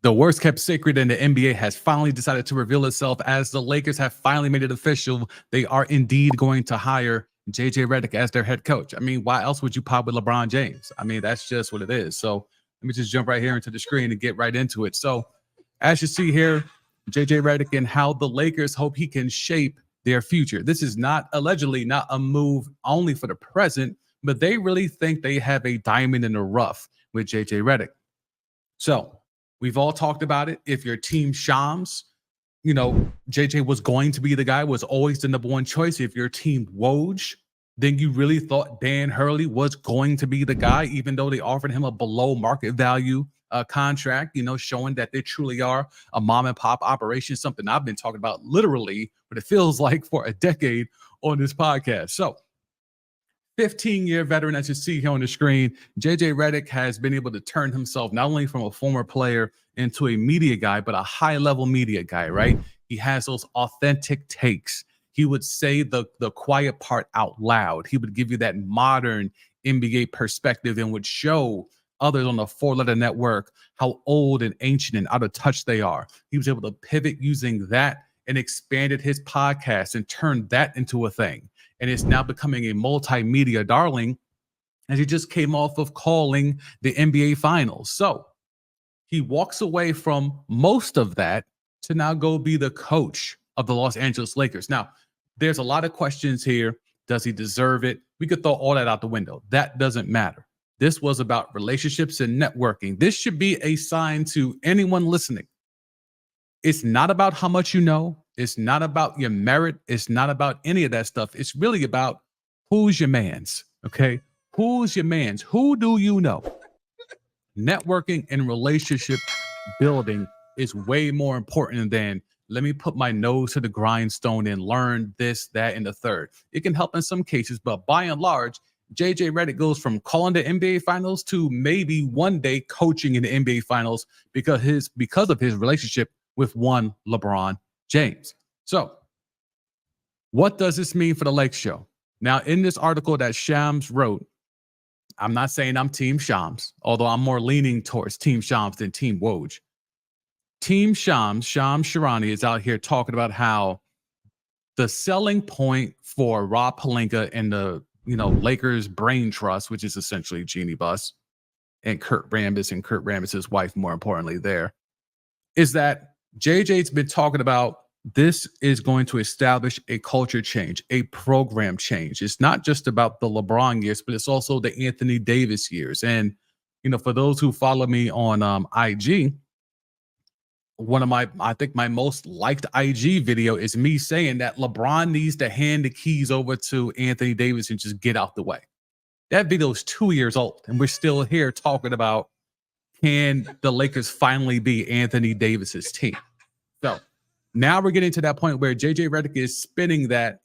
The worst kept secret in the NBA has finally decided to reveal itself as the Lakers have finally made it official. They are indeed going to hire JJ Redick as their head coach. I mean, why else would you pop with LeBron James? I mean, that's just what it is. So let me just jump right here into the screen and get right into it. So as you see here, JJ Redick and how the Lakers hope he can shape their future. This is not allegedly not a move only for the present, but they really think they have a diamond in the rough with JJ Redick. So we've all talked about it. If your team Shams, JJ was going to be the guy, was always the number one choice. If your team Woj, then you really thought Dan Hurley was going to be the guy, even though they offered him a below market value contract, showing that they truly are a mom and pop operation, something I've been talking about literally, but it feels like for a decade on this podcast. So 15-year veteran, as you see here on the screen, JJ Redick has been able to turn himself not only from a former player into a media guy, but a high-level media guy, right? He has those authentic takes. He would say the quiet part out loud. He would give you that modern NBA perspective and would show others on the four-letter network how old and ancient and out of touch they are. He was able to pivot using that and expanded his podcast and turned that into a thing. And it's now becoming a multimedia darling, as he just came off of calling the NBA Finals. So he walks away from most of that to now go be the coach of the Los Angeles Lakers. Now, there's a lot of questions here. Does he deserve it? We could throw all that out the window. That doesn't matter. This was about relationships and networking. This should be a sign to anyone listening. It's not about how much you know. It's not about your merit. It's not about any of that stuff. It's really about who's your mans, okay? Who's your mans? Who do you know? Networking and relationship building is way more important than let me put my nose to the grindstone and learn this, that, and the third. It can help in some cases, but by and large, JJ Redick goes from calling the NBA Finals to maybe one day coaching in the NBA Finals because of his relationship with one LeBron James. So what does this mean for the Lake Show? Now, in this article that Shams wrote, I'm not saying I'm Team Shams, although I'm more leaning towards Team Shams than Team Woj. Team Shams Sharani, is out here talking about how the selling point for Rob Pelinka and the Lakers Brain Trust, which is essentially Jeannie Buss and Kurt Rambis's wife, more importantly, there, is that JJ's been talking about this is going to establish a culture change, a program change. It's not just about the LeBron years, but it's also the Anthony Davis years. And, for those who follow me on IG, I think my most liked IG video is me saying that LeBron needs to hand the keys over to Anthony Davis and just get out the way. That video is 2 years old, and we're still here talking about, can the Lakers finally be Anthony Davis's team? So now we're getting to that point where JJ Redick is spitting that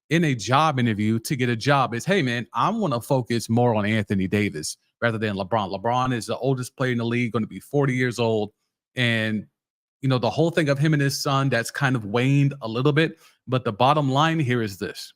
in a job interview to get a job. Is, hey, man, I want to focus more on Anthony Davis rather than LeBron. LeBron is the oldest player in the league, going to be 40 years old. And, the whole thing of him and his son, that's kind of waned a little bit. But the bottom line here is this.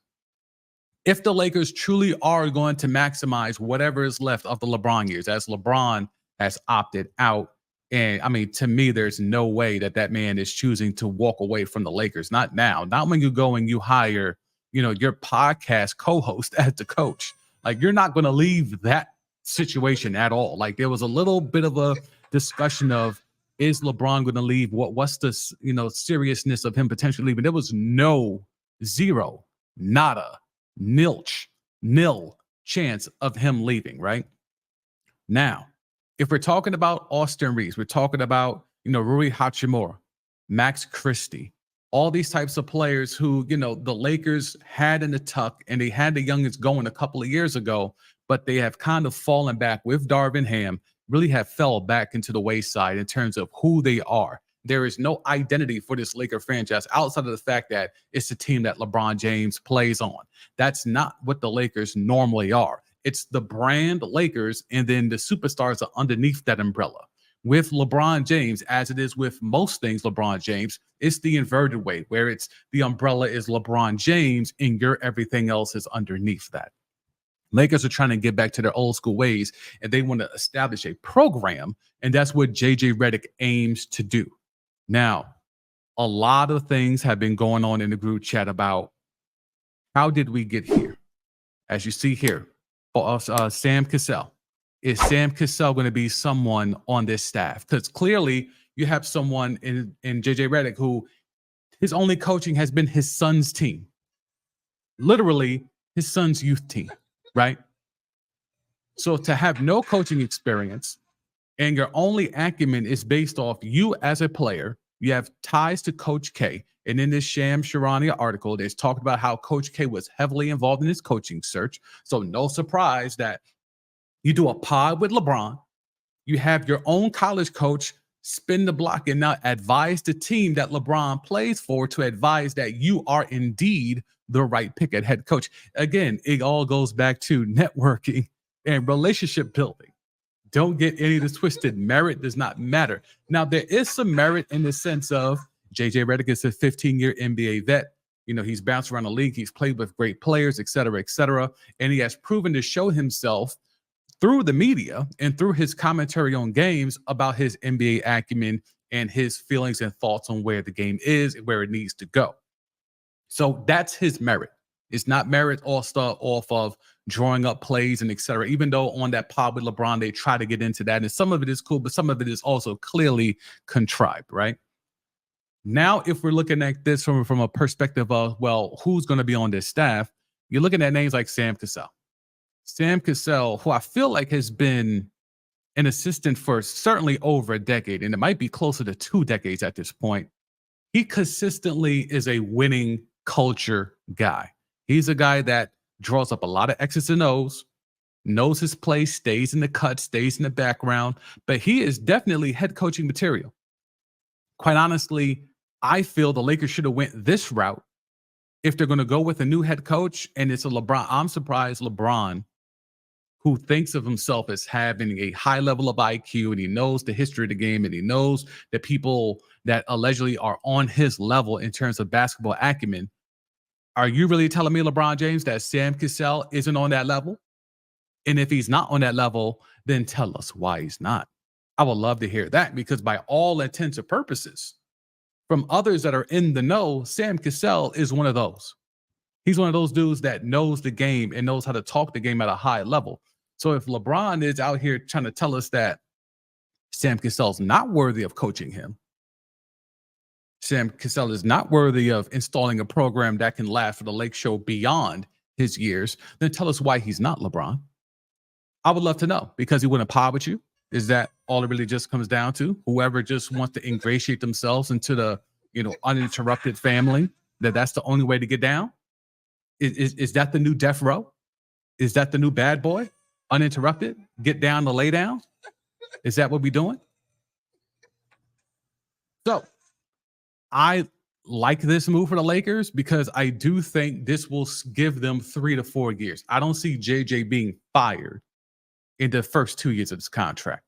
If the Lakers truly are going to maximize whatever is left of the LeBron years, as LeBron has opted out, and I mean, to me, there's no way that man is choosing to walk away from the Lakers. Not now. Not when you go and you hire, your podcast co-host as the coach. Like, you're not going to leave that situation at all. Like, there was a little bit of a discussion of, is LeBron going to leave? What's the, seriousness of him potentially leaving? There was zero, nada, nil chance of him leaving, right? Now, if we're talking about Austin Reeves, we're talking about, Rui Hachimura, Max Christie, all these types of players who, the Lakers had in the tuck, and they had the youngest going a couple of years ago, but they have kind of fallen back with Darvin Ham, really have fell back into the wayside in terms of who they are. There is no identity for this Laker franchise outside of the fact that it's the team that LeBron James plays on. That's not what the Lakers normally are. It's the brand Lakers, and then the superstars are underneath that umbrella. With LeBron James, as it is with most things LeBron James, it's the inverted way, where it's the umbrella is LeBron James and everything else is underneath that. Lakers are trying to get back to their old school ways, and they want to establish a program, and that's what JJ Redick aims to do. Now, a lot of things have been going on in the group chat about how did we get here? As you see here, for us, Sam Cassell. Is Sam Cassell going to be someone on this staff? Because clearly you have someone in JJ Redick who his only coaching has been his son's team, literally his son's youth team, right? So to have no coaching experience and your only acumen is based off you as a player, you have ties to Coach K. And in this Sham Sharania article, there's talked about how Coach K was heavily involved in his coaching search. So no surprise that you do a pod with LeBron. You have your own college coach spin the block and now advise the team that LeBron plays for to advise that you are indeed the right pick at head coach. Again, it all goes back to networking and relationship building. Don't get any of this twisted. Merit does not matter. Now, there is some merit in the sense of JJ Redick is a 15-year NBA vet. You know, he's bounced around the league. He's played with great players, et cetera, et cetera. And he has proven to show himself through the media and through his commentary on games about his NBA acumen and his feelings and thoughts on where the game is and where it needs to go. So that's his merit. It's not merit off of drawing up plays and et cetera, even though on that pod with LeBron, they try to get into that. And some of it is cool, but some of it is also clearly contrived, right? Now, if we're looking at this from a perspective of, well, who's going to be on this staff, you're looking at names like Sam Cassell. Sam Cassell, who I feel like has been an assistant for certainly over a decade, and it might be closer to 2 decades at this point. He consistently is a winning culture guy. He's a guy that draws up a lot of X's and O's, knows his place, stays in the cut, stays in the background, but he is definitely head coaching material. Quite honestly, I feel the Lakers should have went this route if they're going to go with a new head coach, and it's a LeBron. I'm surprised LeBron, who thinks of himself as having a high level of IQ, and he knows the history of the game, and he knows the people that allegedly are on his level in terms of basketball acumen. Are you really telling me, LeBron James, that Sam Cassell isn't on that level? And if he's not on that level, then tell us why he's not. I would love to hear that, because by all intents and purposes, from others that are in the know, Sam Cassell is one of those. He's one of those dudes that knows the game and knows how to talk the game at a high level. So if LeBron is out here trying to tell us that Sam Cassell's not worthy of coaching him, Sam Cassell is not worthy of installing a program that can last for the Lake Show beyond his years, then tell us why he's not, LeBron. I would love to know, because he wouldn't pod with you. Is that all it really just comes down to? Whoever just wants to ingratiate themselves into the, uninterrupted family, that's the only way to get down? Is that the new death row? Is that the new bad boy? Uninterrupted? Get down to lay down? Is that what we're doing? So I like this move for the Lakers, because I do think this will give them 3 to 4 years. I don't see JJ being fired in the first 2 years of his contract.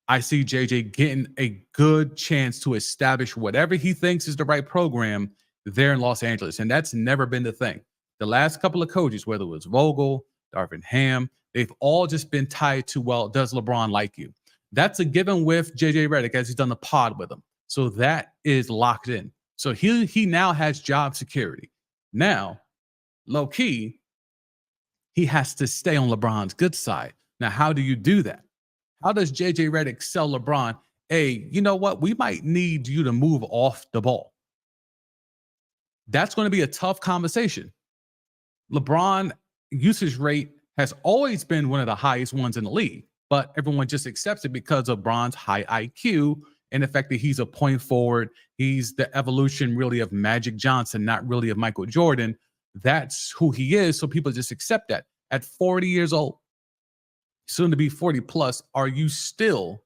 I see JJ getting a good chance to establish whatever he thinks is the right program there in Los Angeles. And that's never been the thing. The last couple of coaches, whether it was Vogel, Darvin Ham, they've all just been tied to, well, does LeBron like you? That's a given with JJ Redick, as he's done the pod with him. So that is locked in. So he now has job security. Now, low key, he has to stay on LeBron's good side. Now, how do you do that? How does JJ Redick sell LeBron? Hey, you know what? We might need you to move off the ball. That's going to be a tough conversation. LeBron usage rate has always been one of the highest ones in the league, but everyone just accepts it because of LeBron's high IQ and the fact that he's a point forward. He's the evolution really of Magic Johnson, not really of Michael Jordan. That's who he is. So people just accept that. At 40 years old, soon to be 40 plus, are you still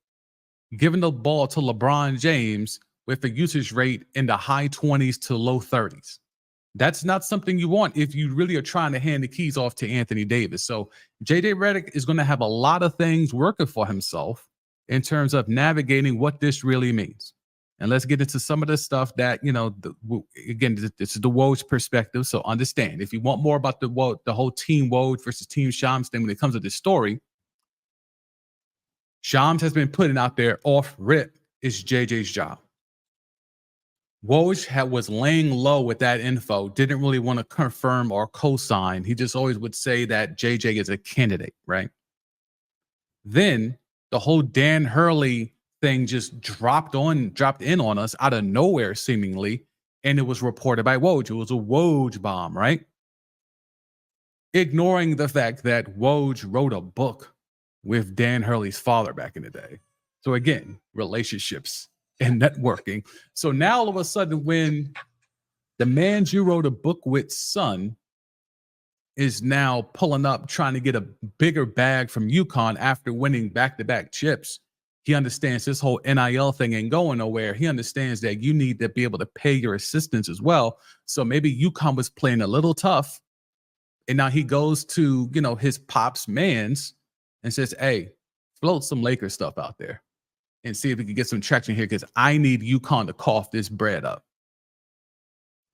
giving the ball to LeBron James with a usage rate in the high 20s to low 30s? That's not something you want if you really are trying to hand the keys off to Anthony Davis. So JJ Redick is going to have a lot of things working for himself in terms of navigating what this really means. and let's get into some of the stuff that, again, this is the Woj perspective. So understand, if you want more about the whole team Woj versus team Shams thing when it comes to this story, Shams has been putting out there off rip is JJ's job. Woj was laying low with that info, didn't really want to confirm or co-sign. He just always would say that JJ is a candidate, right? Then the whole Dan Hurley thing just dropped in on us out of nowhere, seemingly, and it was reported by Woj. It was a Woj bomb, right? Ignoring the fact that Woj wrote a book with Dan Hurley's father back in the day. So again, relationships and networking. So now all of a sudden, when the man you wrote a book with son is now pulling up trying to get a bigger bag from UConn after winning back-to-back chips, he understands this whole NIL thing ain't going nowhere. He understands that you need to be able to pay your assistants as well. So maybe UConn was playing a little tough. And now he goes to, his pop's mans and says, hey, float some Lakers stuff out there and see if we can get some traction here, because I need UConn to cough this bread up.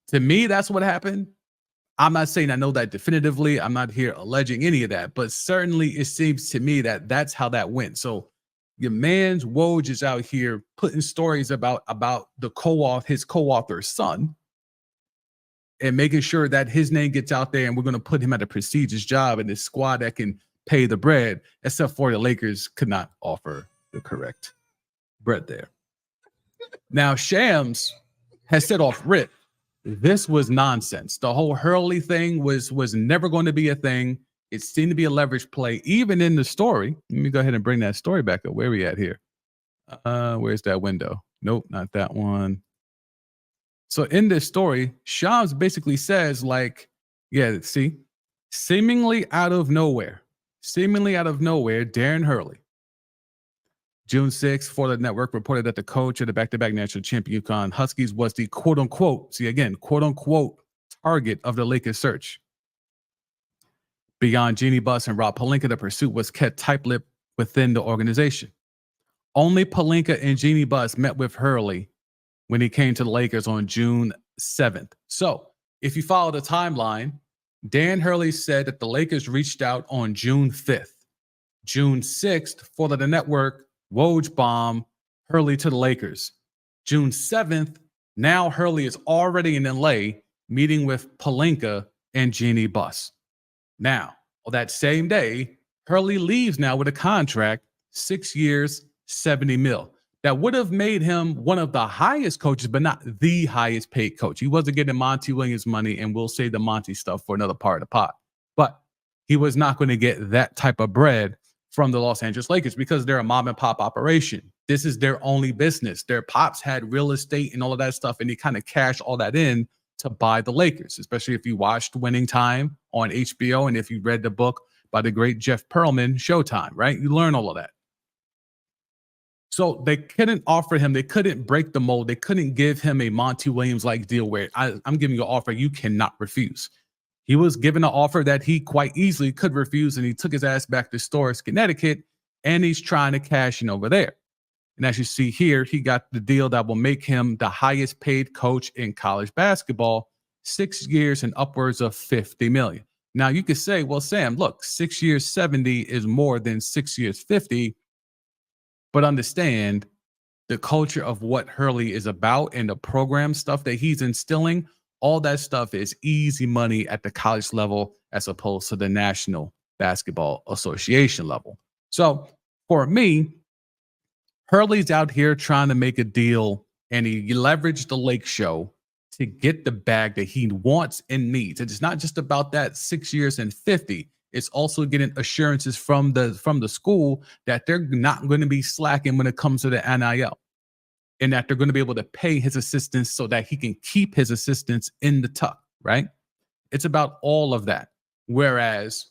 To me, that's what happened. I'm not saying I know that definitively. I'm not here alleging any of that, but certainly it seems to me that that's how that went. So your man's Woj is out here putting stories about his co-author's son, and making sure that his name gets out there, and we're going to put him at a prestigious job in this squad that can pay the bread, except for the Lakers could not offer the correct bread there. Now, Shams has said off rip, this was nonsense. The whole Hurley thing was never going to be a thing. It seemed to be a leverage play, even in the story. Let me go ahead and bring that story back up. Where are we at here? Where's that window? Nope, not that one. So in this story, Shams basically says, seemingly out of nowhere, Darren Hurley, June 6th, for the network, reported that the coach of the back-to-back national champion UConn Huskies was the quote-unquote target of the Lakers search. Beyond Jeannie Buss and Rob Pelinka, the pursuit was kept tight-lipped within the organization. Only Pelinka and Jeannie Buss met with Hurley when he came to the Lakers on June 7th. So if you follow the timeline, Dan Hurley said that the Lakers reached out on June 5th. June 6th, for the network, Woj bomb Hurley to the Lakers. June 7th, now Hurley is already in LA meeting with Pelinka and Jeannie Buss. Now, on that same day, Hurley leaves now with a contract, 6 years, $70 million. That would have made him one of the highest coaches, but not the highest paid coach. He wasn't getting Monty Williams money, and we'll save the Monty stuff for another part of the pot. But he was not going to get that type of bread from the Los Angeles Lakers because they're a mom and pop operation. This is their only business. Their pops had real estate and all of that stuff, and he kind of cashed all that in to buy the Lakers, especially if you watched Winning Time on HBO and if you read the book by the great Jeff Pearlman, Showtime, right? You learn all of that. So they couldn't offer him, they couldn't break the mold, they couldn't give him a Monty Williams-like deal where I'm giving you an offer you cannot refuse. He was given an offer that he quite easily could refuse, and he took his ass back to Storrs, Connecticut, and he's trying to cash in over there. And as you see here, he got the deal that will make him the highest paid coach in college basketball, 6 years and upwards of $50 million. Now you could say, well, Sam, look, 6 years, 70 is more than 6 years, 50. But understand the culture of what Hurley is about and the program stuff that he's instilling, all that stuff is easy money at the college level as opposed to the National Basketball Association level. So for me, Hurley's out here trying to make a deal, and he leveraged the Lake Show to get the bag that he wants and needs. And it's not just about that 6 years and 50. It's also getting assurances from the school that they're not going to be slacking when it comes to the NIL, and that they're going to be able to pay his assistants so that he can keep his assistants in the tuck, right? It's about all of that. Whereas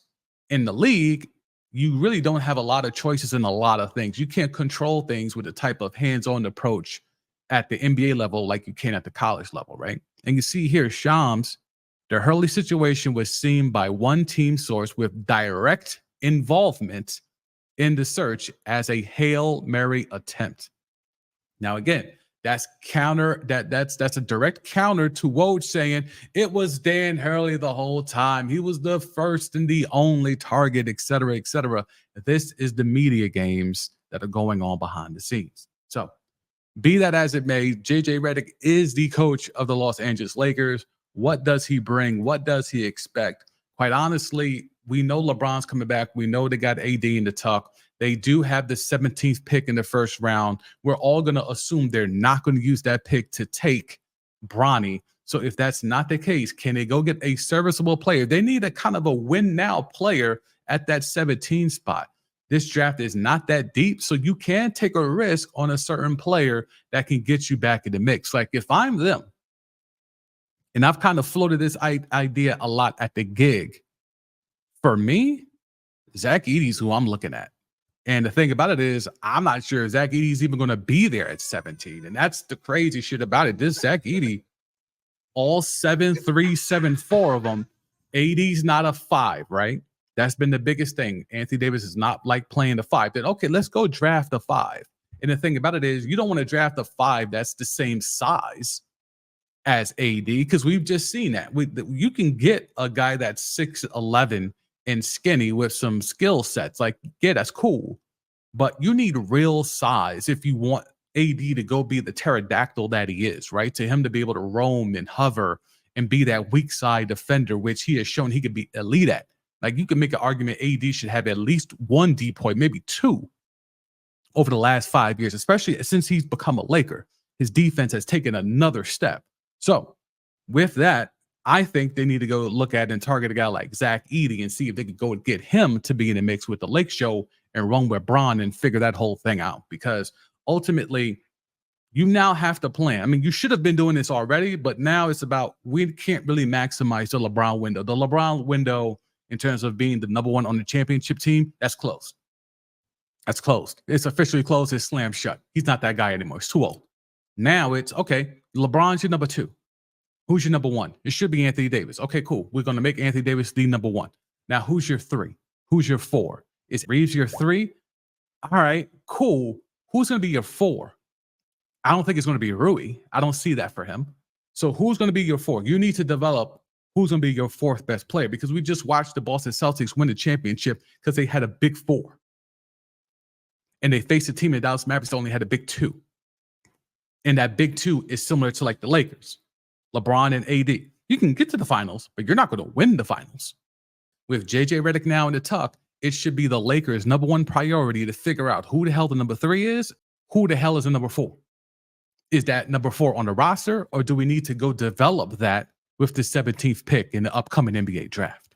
in the league, you really don't have a lot of choices in a lot of things. You can't control things with the type of hands-on approach at the NBA level like you can at the college level, right? And you see here, Shams, the Hurley situation was seen by one team source with direct involvement in the search as a Hail Mary attempt. Now, again, That's a direct counter to Woj saying it was Dan Hurley the whole time. He was the first and the only target, et cetera, et cetera. This is the media games that are going on behind the scenes. So be that as it may, JJ Redick is the coach of the Los Angeles Lakers. What does he bring? What does he expect? Quite honestly, we know LeBron's coming back. We know they got AD in the tuck. They do have the 17th pick in the first round. We're all going to assume they're not going to use that pick to take Bronny. So if that's not the case, can they go get a serviceable player? They need a kind of a win now player at that 17 spot. This draft is not that deep, so you can take a risk on a certain player that can get you back in the mix. Like if I'm them, and I've kind of floated this idea a lot at the gig, for me, Zach Edey's who I'm looking at. And the thing about it is, I'm not sure Zach Edey's even going to be there at 17. And that's the crazy shit about it. This Zach Edey, all 7'3", 7'4" of them, AD's not a 5, right? That's been the biggest thing. Anthony Davis is not like playing the 5. Then, okay, let's go draft the 5. And the thing about it is, you don't want to draft a 5 that's the same size as AD, because we've just seen that. You can get a guy that's 6'11" and skinny with some skill sets. Like, yeah, that's cool. But you need real size if you want AD to go be the pterodactyl that he is, right? To him to be able to roam and hover and be that weak side defender, which he has shown he could be elite at. Like, you can make an argument AD should have at least one depoy, maybe two, over the last 5 years, especially since he's become a Laker. His defense has taken another step. So with that, I think they need to go look at and target a guy like Zach Edey and see if they could go and get him to be in the mix with the Lake Show and run with Bron and figure that whole thing out. Because ultimately, you now have to plan. I mean, you should have been doing this already, but now it's about, we can't really maximize the LeBron window. The LeBron window, in terms of being the number one on the championship team, that's closed. That's closed. It's officially closed. It's slammed shut. He's not that guy anymore. It's too old. Now it's, okay, LeBron's your number 2. Who's your number 1? It should be Anthony Davis. Okay, cool. We're going to make Anthony Davis the number 1. Now, who's your 3? Who's your 4? Is Reeves your 3? All right, cool. Who's going to be your 4? I don't think it's going to be Rui. I don't see that for him. So who's going to be your 4? You need to develop who's going to be your 4th best player, because we just watched the Boston Celtics win the championship because they had a big 4. And they faced a team in Dallas Mavericks that only had a big 2. And that big 2 is similar to like the Lakers, LeBron and AD. You can get to the finals, but you're not going to win the finals. With JJ Redick now in the tuck, it should be the Lakers' number 1 priority to figure out who the hell the number 3 is, who the hell is the number 4. Is that number 4 on the roster, or do we need to go develop that with the 17th pick in the upcoming NBA draft?